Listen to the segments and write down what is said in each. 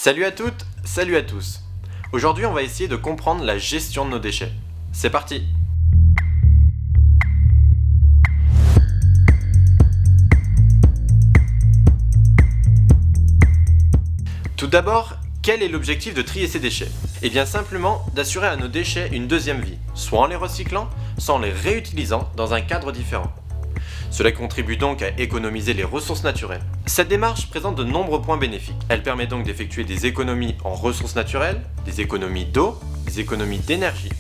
Salut à toutes, salut à tous. Aujourd'hui, on va essayer de comprendre la gestion de nos déchets. C'est parti. Tout d'abord, quel est l'objectif de trier ces déchets? Eh bien simplement d'assurer à nos déchets une deuxième vie, soit en les recyclant, soit en les réutilisant dans un cadre différent. Cela contribue donc à économiser les ressources naturelles. Cette démarche présente de nombreux points bénéfiques. Elle permet donc d'effectuer des économies en ressources naturelles, des économies d'eau, des économies d'énergie.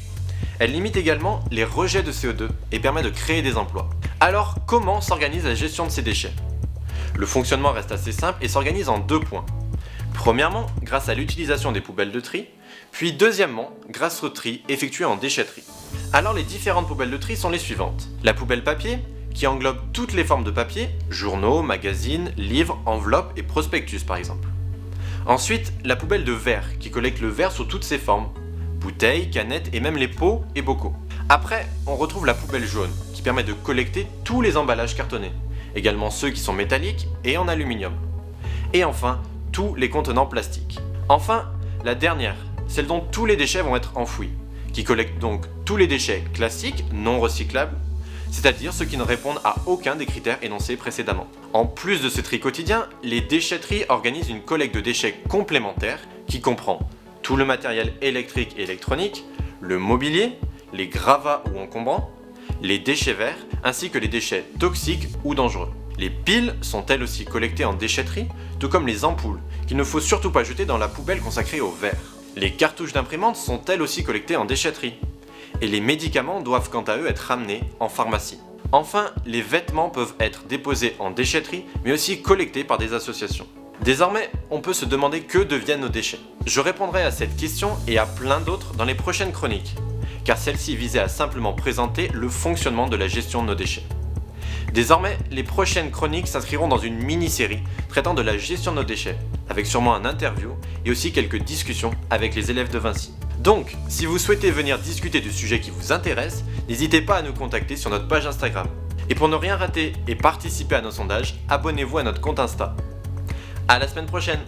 Elle limite également les rejets de CO2 et permet de créer des emplois. Alors, comment s'organise la gestion de ces déchets? Le fonctionnement reste assez simple et s'organise en deux points. Premièrement, grâce à l'utilisation des poubelles de tri, puis deuxièmement, grâce au tri effectué en déchetterie. Alors les différentes poubelles de tri sont les suivantes. La poubelle papier, qui englobe toutes les formes de papier, journaux, magazines, livres, enveloppes et prospectus par exemple. Ensuite, la poubelle de verre, qui collecte le verre sous toutes ses formes, bouteilles, canettes et même les pots et bocaux. Après, on retrouve la poubelle jaune, qui permet de collecter tous les emballages cartonnés, également ceux qui sont métalliques et en aluminium. Et enfin, tous les contenants plastiques. Enfin, la dernière, celle dont tous les déchets vont être enfouis, qui collecte donc tous les déchets classiques non recyclables, c'est-à-dire ceux qui ne répondent à aucun des critères énoncés précédemment. En plus de ce tri quotidien, les déchetteries organisent une collecte de déchets complémentaires qui comprend tout le matériel électrique et électronique, le mobilier, les gravats ou encombrants, les déchets verts ainsi que les déchets toxiques ou dangereux. Les piles sont elles aussi collectées en déchetterie, tout comme les ampoules, qu'il ne faut surtout pas jeter dans la poubelle consacrée au verre. Les cartouches d'imprimante sont elles aussi collectées en déchetterie. Et les médicaments doivent quant à eux être ramenés en pharmacie. Enfin, les vêtements peuvent être déposés en déchetterie, mais aussi collectés par des associations. Désormais, on peut se demander que deviennent nos déchets. Je répondrai à cette question et à plein d'autres dans les prochaines chroniques, car celle-ci visait à simplement présenter le fonctionnement de la gestion de nos déchets. Désormais, les prochaines chroniques s'inscriront dans une mini-série traitant de la gestion de nos déchets, avec sûrement un interview et aussi quelques discussions avec les élèves de Vinci. Donc, si vous souhaitez venir discuter du sujet qui vous intéresse, n'hésitez pas à nous contacter sur notre page Instagram. Et pour ne rien rater et participer à nos sondages, abonnez-vous à notre compte Insta. À la semaine prochaine!